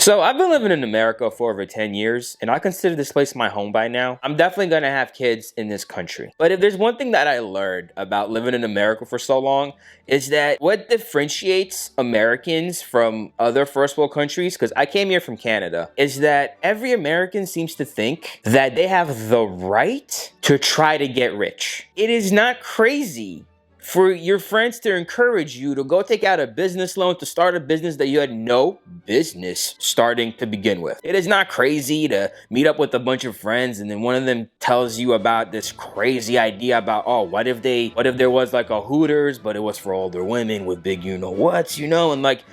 So I've been living in America for over 10 years, and I consider this place my home by now. I'm definitely gonna have kids in this country. But if there's one thing that I learned about living in America for so long, is that what differentiates Americans from other first world countries, because I came here from Canada, is that every American seems to think that they have the right to try to get rich. It is not crazy for your friends to encourage you to go take out a business loan to start a business that you had no business starting to begin with. It is not crazy to meet up with a bunch of friends and then one of them tells you about this crazy idea about, oh, what if there was like a Hooters, but it was for older women with big you-know-whats, and like,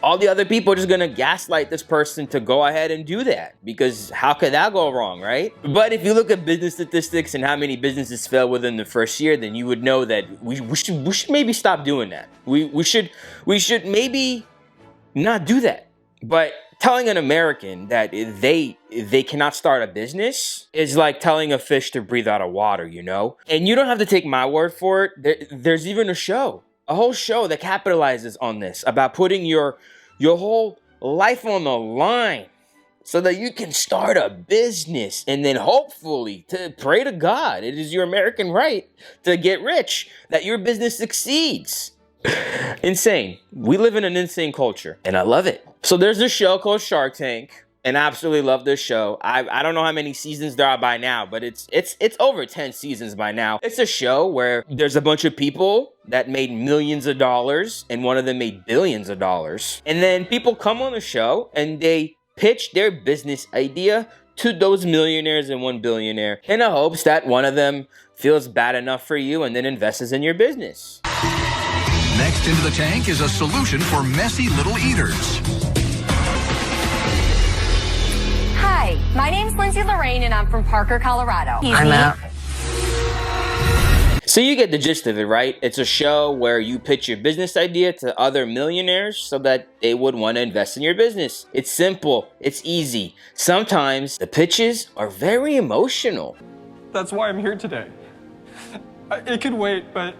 all the other people are just gonna gaslight this person to go ahead and do that, because how could that go wrong, right? But if you look at business statistics and how many businesses fail within the first year, then you would know that we should maybe stop doing that. We should maybe not do that. But telling an American that they cannot start a business is like telling a fish to breathe out of water, And you don't have to take my word for it. There's even a whole show that capitalizes on this, about putting your whole life on the line so that you can start a business and then hopefully to pray to God. It is your American right to get rich, that your business succeeds. Insane. We live in an insane culture and I love it. So there's this show called Shark Tank. And I absolutely love this show. I don't know how many seasons there are by now, but it's over 10 seasons by now. It's a show where there's a bunch of people that made millions of dollars and one of them made billions of dollars. And then people come on the show and they pitch their business idea to those millionaires and one billionaire in the hopes that one of them feels bad enough for you and then invests in your business. Next into the tank is a solution for messy little eaters. Hi, my name's Lindsay Lorraine and I'm from Parker, Colorado. I'm out. So you get the gist of it, right? It's a show where you pitch your business idea to other millionaires so that they would want to invest in your business. It's simple. It's easy. Sometimes the pitches are very emotional. That's why I'm here today. It could wait, but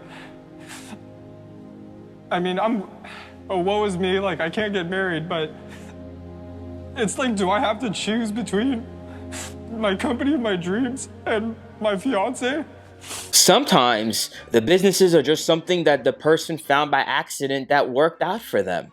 I mean, woe is me, like I can't get married, but it's like, do I have to choose between my company of my dreams and my fiance? Sometimes the businesses are just something that the person found by accident that worked out for them.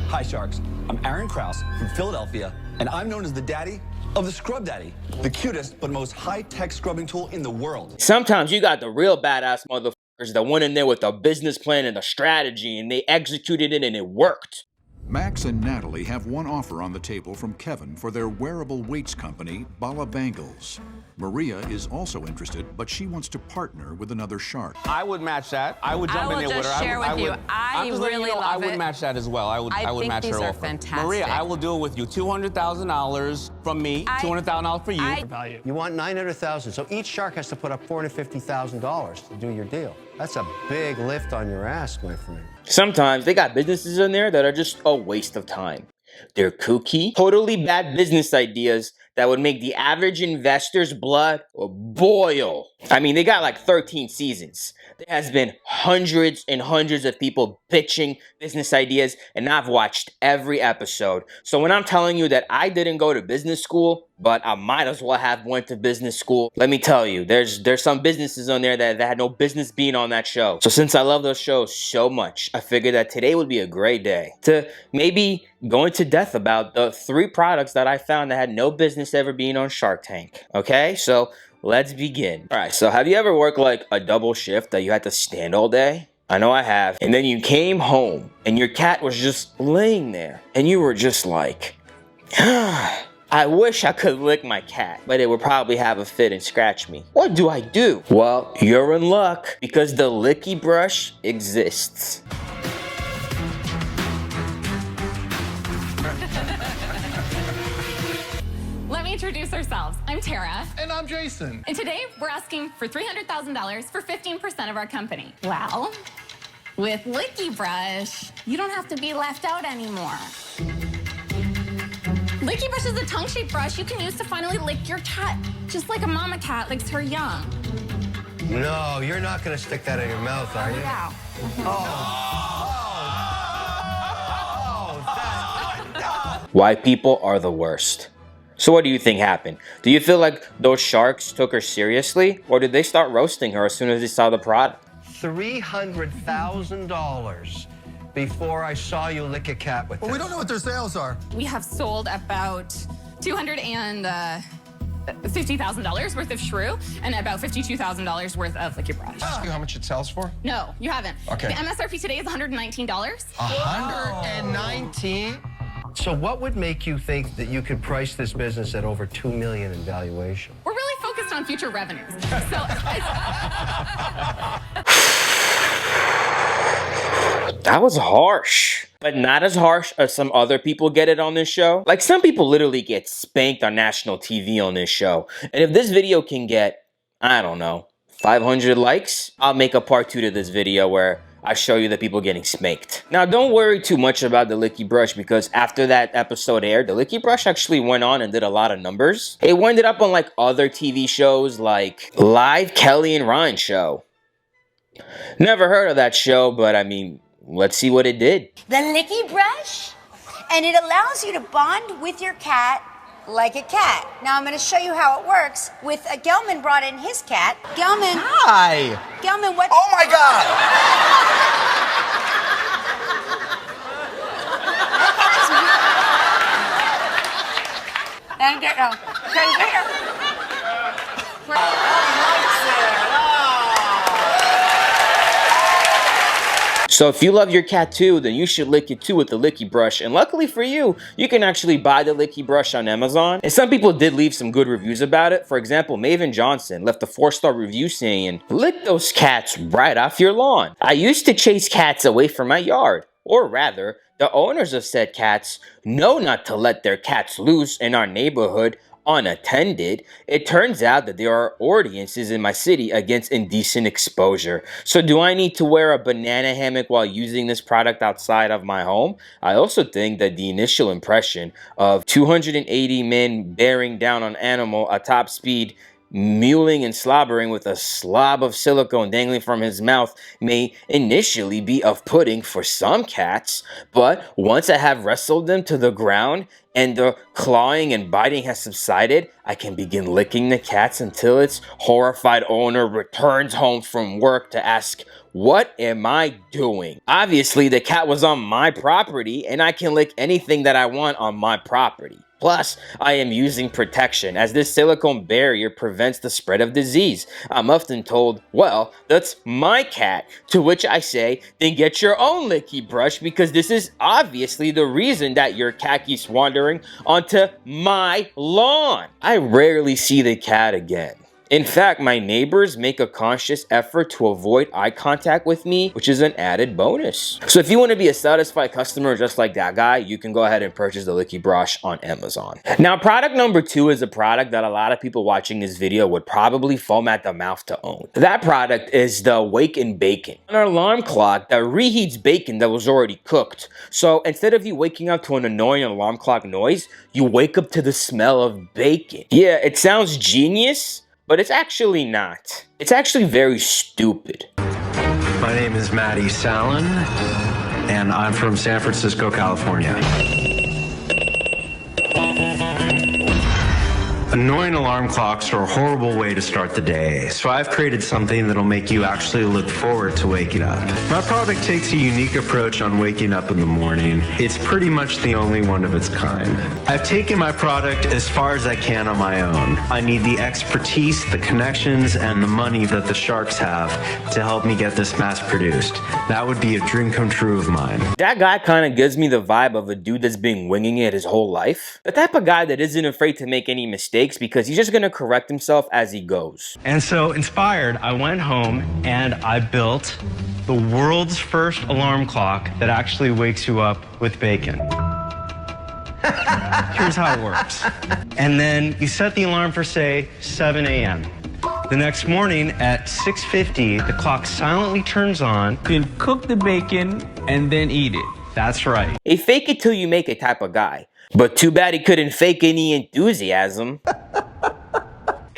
Hi, Sharks. I'm Aaron Krause from Philadelphia, and I'm known as the daddy of the Scrub Daddy, the cutest but most high-tech scrubbing tool in the world. Sometimes you got the real badass motherfuckers that went in there with a business plan and a strategy, and they executed it and it worked. Max and Natalie have one offer on the table from Kevin for their wearable weights company, Bala Bangles. Maria is also interested, but she wants to partner with another shark. I would match that. I would jump in there with her. I really love it. I would match that as well. I would match her offer. I think these are fantastic. Maria, I will do it with you. $200,000 from me, $200,000 for you. You want $900,000, so each shark has to put up $450,000 to do your deal. That's a big lift on your ass, my friend. Sometimes they got businesses in there that are just a waste of time. They're kooky, totally bad business ideas that would make the average investor's blood boil. I mean, they got like 13 seasons. There has been hundreds and hundreds of people pitching business ideas, and I've watched every episode. So when I'm telling you that I didn't go to business school, but I might as well have went to business school, let me tell you, there's some businesses on there that had no business being on that show. So since I love those shows so much, I figured that today would be a great day to maybe go into depth about the 3 products that I found that had no business ever being on Shark Tank. Okay, so let's begin. All right, so have you ever worked like a double shift that you had to stand all day? I know I have. And then you came home and your cat was just laying there and you were just like, I wish I could lick my cat, but it would probably have a fit and scratch me. What do I do? Well, you're in luck because the Licki Brush exists. Let me introduce ourselves. I'm Tara. And I'm Jason. And today we're asking for $300,000 for 15% of our company. Well, with Licki Brush, you don't have to be left out anymore. Licki Brush is a tongue-shaped brush you can use to finally lick your cat, just like a mama cat licks her young. No, you're not going to stick that in your mouth, are you? Yeah. Oh, White people are the worst. So what do you think happened? Do you feel like those sharks took her seriously, or did they start roasting her as soon as they saw the product? $300,000 before I saw you lick a cat with this. Well, we don't know what their sales are. We have sold about $250,000 worth of shrew and about $52,000 worth of Licki Brush. Ask you how much it sells for? No, you haven't. Okay. The MSRP today is $119. 119? So what would make you think that you could price this business at over $2 million in valuation? We're really focused on future revenues. So That was harsh, but not as harsh as some other people get it on this show. Like, some people literally get spanked on national TV on this show. And if this video can get, I don't know, 500 likes, I'll make a part 2 to this video where I show you the people getting spanked. Now, don't worry too much about the Licki Brush, because after that episode aired, the Licki Brush actually went on and did a lot of numbers. It ended up on like other TV shows like Live Kelly and Ryan Show. Never heard of that show, but I mean, let's see what it did. The Licki Brush, and it allows you to bond with your cat like a cat. Now I'm going to show you how it works. With Gelman brought in his cat. Gelman. Hi. Gelman, what? Oh my God. And get So if you love your cat too, then you should lick it too with the Licki Brush. And luckily for you, you can actually buy the Licki Brush on Amazon. And some people did leave some good reviews about it. For example, Maven Johnson left a 4-star review saying, "Lick those cats right off your lawn. I used to chase cats away from my yard. Or rather, the owners of said cats know not to let their cats loose in our neighborhood unattended. It turns out that there are ordinances in my city against indecent exposure. So do I need to wear a banana hammock while using this product outside of my home?" I also think that the initial impression of 280 men bearing down on animal at top speed, mewling and slobbering with a slob of silicone dangling from his mouth may initially be off-putting for some cats, but once I have wrestled them to the ground and the clawing and biting has subsided, I can begin licking the cats until its horrified owner returns home from work to ask, "What am I doing?" Obviously, the cat was on my property, and I can lick anything that I want on my property. Plus, I am using protection, as this silicone barrier prevents the spread of disease. I'm often told, "Well, that's my cat," to which I say, "Then get your own Licki Brush, because this is obviously the reason that your cat keeps wandering onto my lawn." I rarely see the cat again. In fact, my neighbors make a conscious effort to avoid eye contact with me, which is an added bonus. So if you want to be a satisfied customer just like that guy, you can go ahead and purchase the Licki Brush on Amazon. Now, product number 2 is a product that a lot of people watching this video would probably foam at the mouth to own. That product is the Waken Bacon, an alarm clock that reheats bacon that was already cooked. So instead of you waking up to an annoying alarm clock noise, you wake up to the smell of bacon. Yeah, it sounds genius, but it's actually not. It's actually very stupid. My name is Matty Sallin, and I'm from San Francisco, California. Annoying alarm clocks are a horrible way to start the day, so I've created something that'll make you actually look forward to waking up. My product takes a unique approach on waking up in the morning. It's pretty much the only one of its kind. I've taken my product as far as I can on my own. I need the expertise, the connections, and the money that the sharks have to help me get this mass produced. That would be a dream come true of mine. That guy kind of gives me the vibe of a dude that's been winging it his whole life. The type of guy that isn't afraid to make any mistakes because he's just gonna correct himself as he goes. And so, inspired, I went home and I built the world's first alarm clock that actually wakes you up with bacon. Here's how it works. And then you set the alarm for, say, 7 a.m. The next morning at 6:50, the clock silently turns on. You can cook the bacon and then eat it. That's right. A fake it till you make it type of guy. But too bad he couldn't fake any enthusiasm. Do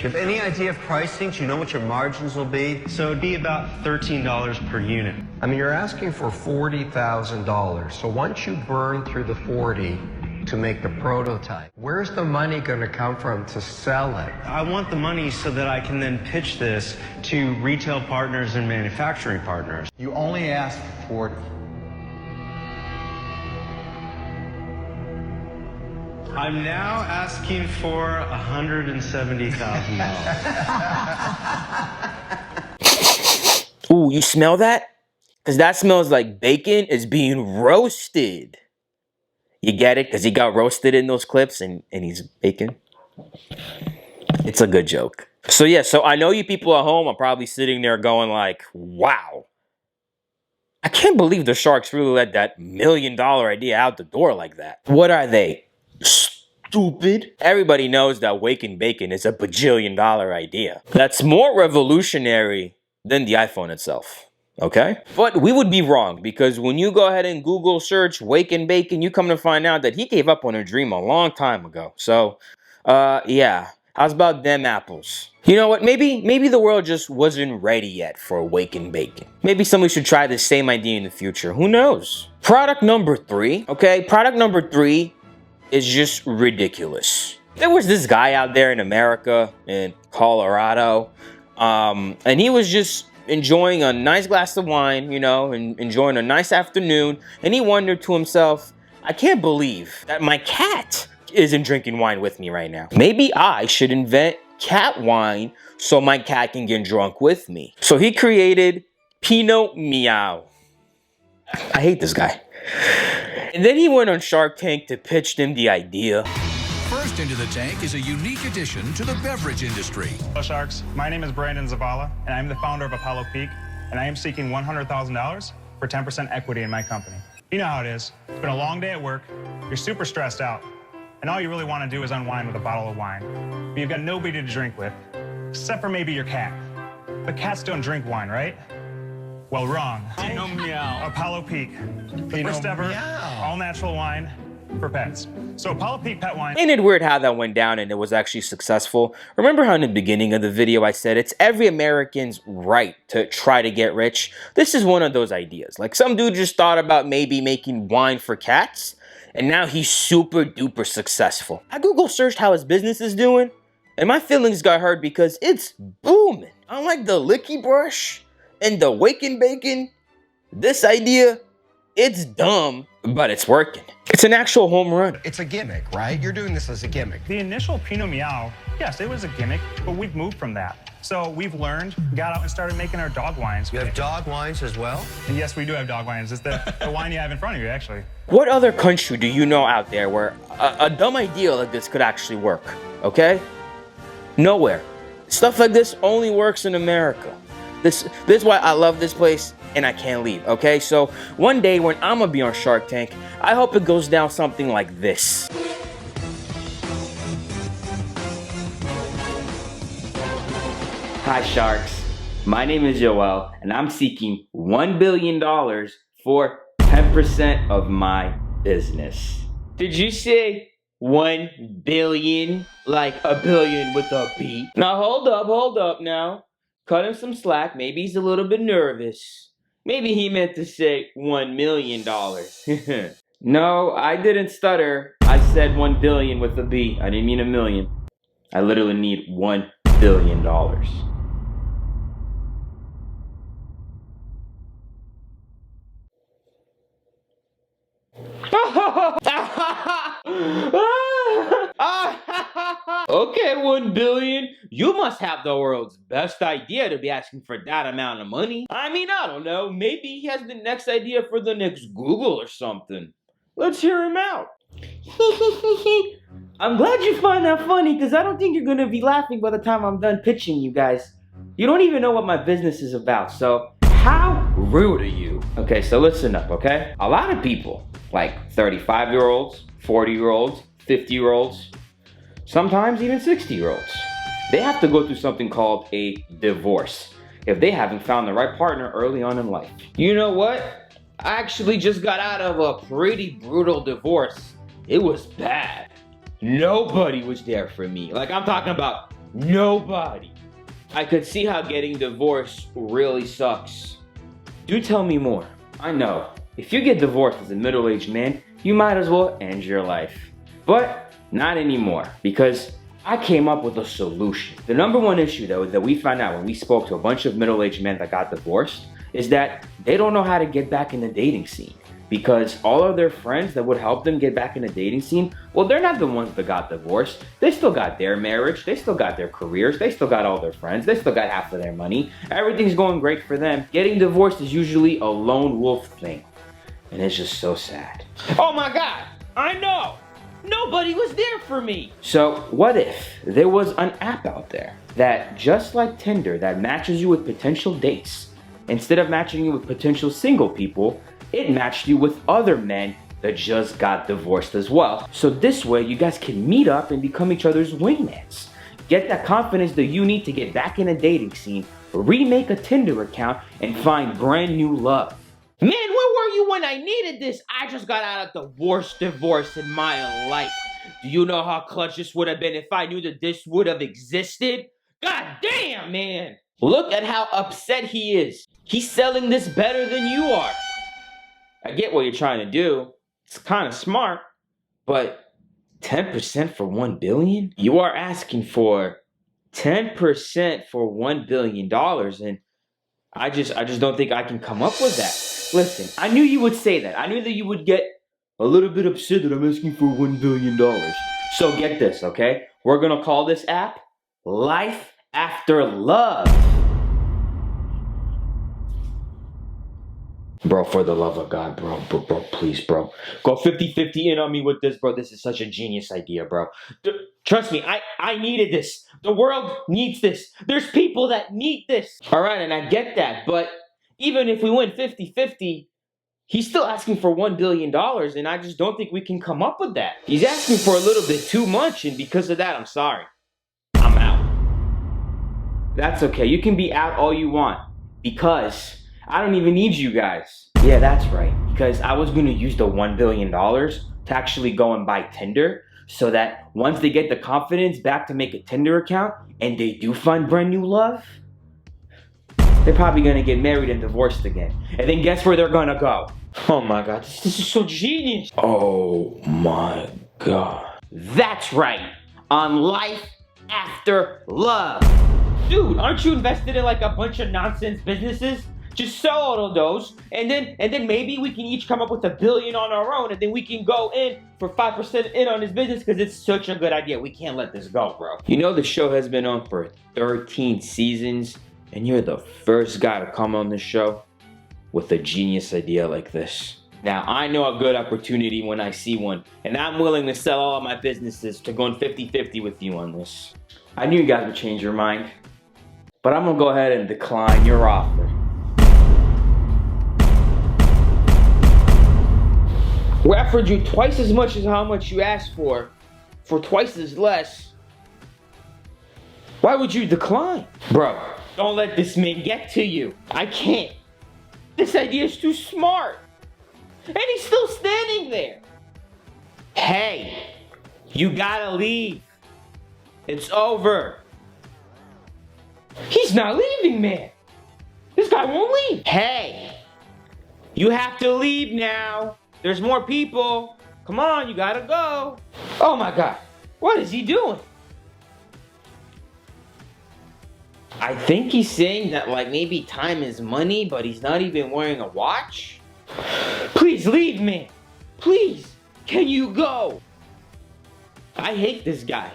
you have any idea of pricing? Do you know what your margins will be? So it'd be about $13 per unit. I mean, you're asking for $40,000. So once you burn through the 40, to make the prototype. Where's the money going to come from to sell it? I want the money so that I can then pitch this to retail partners and manufacturing partners. You only asked for 40. I'm now asking for $170,000. Ooh, you smell that? Because that smells like bacon is being roasted. You get it? Because he got roasted in those clips and he's bacon. It's a good joke. So yeah, so I know you people at home are probably sitting there going like, wow. I can't believe the Sharks really let that $1 million idea out the door like that. What are they? Stupid? Everybody knows that Waking Bacon is a bajillion-dollar idea. That's more revolutionary than the iPhone itself. Okay? But we would be wrong, because when you go ahead and Google search Waking Bacon, you come to find out that he gave up on a dream a long time ago. So, yeah. How's about them apples? You know what? Maybe the world just wasn't ready yet for Waking Bacon. Maybe somebody should try the same idea in the future. Who knows? Product number 3, okay? Product number 3 is just ridiculous. There was this guy out there in America, in Colorado, and he was just enjoying a nice glass of wine, you know, and enjoying a nice afternoon, and he wondered to himself, I can't believe that my cat isn't drinking wine with me right now. Maybe I should invent cat wine so my cat can get drunk with me. So he created Pinot Meow. I hate this guy. And then he went on Shark Tank to pitch them the idea. First into the tank is a unique addition to the beverage industry. Hello, Sharks. My name is Brandon Zavala, and I'm the founder of Apollo Peak, and I am seeking $100,000 for 10% equity in my company. You know how it is. It's been a long day at work. You're super stressed out, and all you really want to do is unwind with a bottle of wine. But you've got nobody to drink with, except for maybe your cat. But cats don't drink wine, right? Well, wrong. Pinot Meow. Apollo Peak, the first ever all-natural wine for pets. So Apollo Peak Pet Wine. Ain't it weird how that went down and it was actually successful? Remember how in the beginning of the video I said it's every American's right to try to get rich? This is one of those ideas. Like some dude just thought about maybe making wine for cats, and now he's super duper successful. I Google searched how his business is doing, and my feelings got hurt because it's booming. Unlike the Licki Brush and the Waking Bacon, this idea, it's dumb, but it's working. It's an actual home run. It's a gimmick, right? You're doing this as a gimmick. The initial Pinot Meow, yes, it was a gimmick, but we've moved from that. So we've learned, got out and started making our dog wines. You have dog wines as well? And yes, we do have dog wines. It's the wine you have in front of you, actually. What other country do you know out there where a dumb idea like this could actually work, okay? Nowhere. Stuff like this only works in America. This is why I love this place and I can't leave, okay? So one day when I'm gonna be on Shark Tank, I hope it goes down something like this. Hi Sharks, my name is Yoel and I'm seeking $1 billion for 10% of my business. Did you say 1 billion? Like a billion with a B? Now hold up now. Cut him some slack, maybe he's a little bit nervous. Maybe he meant to say $1 million. No, I didn't stutter. I said 1 billion with a B. I didn't mean a million. I literally need $1 billion. Okay, 1 billion. You must have the world's best idea to be asking for that amount of money. I mean, I don't know. Maybe he has the next idea for the next Google or something. Let's hear him out. I'm glad you find that funny because I don't think you're going to be laughing by the time I'm done pitching you guys. You don't even know what my business is about, so how rude of you. Okay, so listen up, okay? A lot of people, like 35-year-olds, 40-year-olds, 50-year-olds, sometimes even 60-year-olds, they have to go through something called a divorce if they haven't found the right partner early on in life. You know what? I actually just got out of a pretty brutal divorce. It was bad. Nobody was there for me. Like, I'm talking about nobody. I could see how getting divorced really sucks. Do tell me more. I know, if you get divorced as a middle-aged man, you might as well end your life. But not anymore, because I came up with a solution. The number one issue though that we found out when we spoke to a bunch of middle-aged men that got divorced is that they don't know how to get back in the dating scene. Because all of their friends that would help them get back in the dating scene, well, they're not the ones that got divorced. They still got their marriage, they still got their careers, they still got all their friends, they still got half of their money. Everything's going great for them. Getting divorced is usually a lone wolf thing. And it's just so sad. Oh my God, I know! Nobody was there for me! So what if there was an app out there that, just like Tinder, that matches you with potential dates? Instead of matching you with potential single people, it matched you with other men that just got divorced as well. So this way, you guys can meet up and become each other's wingmans. Get that confidence that you need to get back in a dating scene, remake a Tinder account, and find brand new love. Man, where were you when I needed this? I just got out of the worst divorce in my life. Do you know how clutch this would have been if I knew that this would have existed? God damn, man. Look at how upset he is. He's selling this better than you are. I get what you're trying to do. It's kind of smart, but 10% for $1 billion? You are asking for 10% for $1 billion, and I just don't think I can come up with that. Listen, I knew you would say that. I knew that you would get a little bit upset that I'm asking for $1 billion. So get this, okay? We're gonna call this app Life After Love. Bro, for the love of God, bro, please, bro. Go 50-50 in on me with this, bro. This is such a genius idea, bro. Trust me, I needed this. The world needs this. There's people that need this. All right, and I get that, but even if we went 50-50, he's still asking for $1 billion, and I just don't think we can come up with that. He's asking for a little bit too much, and because of that, I'm sorry. I'm out. That's okay. You can be out all you want, because I don't even need you guys. Yeah, that's right. Because I was gonna use the $1 billion to actually go and buy Tinder, so that once they get the confidence back to make a Tinder account and they do find brand new love, they're probably gonna get married and divorced again. And then guess where they're gonna go? Oh my God, this is so genius. Oh my God. That's right. On Life After Love. Dude, aren't you invested in like a bunch of nonsense businesses? Just sell all of those, and then maybe we can each come up with $1 billion on our own, and then we can go in for 5% in on this business, because it's such a good idea. We can't let this go, bro. You know the show has been on for 13 seasons, and you're the first guy to come on this show with a genius idea like this. Now, I know a good opportunity when I see one, and I'm willing to sell all of my businesses to going 50-50 with you on this. I knew you guys would change your mind, but I'm gonna go ahead and decline your offer. We offered you twice as much as how much you asked for twice as less. Why would you decline? Bro, don't let this man get to you. I can't. This idea is too smart. And he's still standing there. Hey, you gotta leave. It's over. He's not leaving, man. This guy won't leave. Hey, you have to leave now. There's more people. Come on, you gotta go. Oh my God, what is he doing? I think he's saying that like maybe time is money, but he's not even wearing a watch. Please leave, man. Please, can you go? I hate this guy.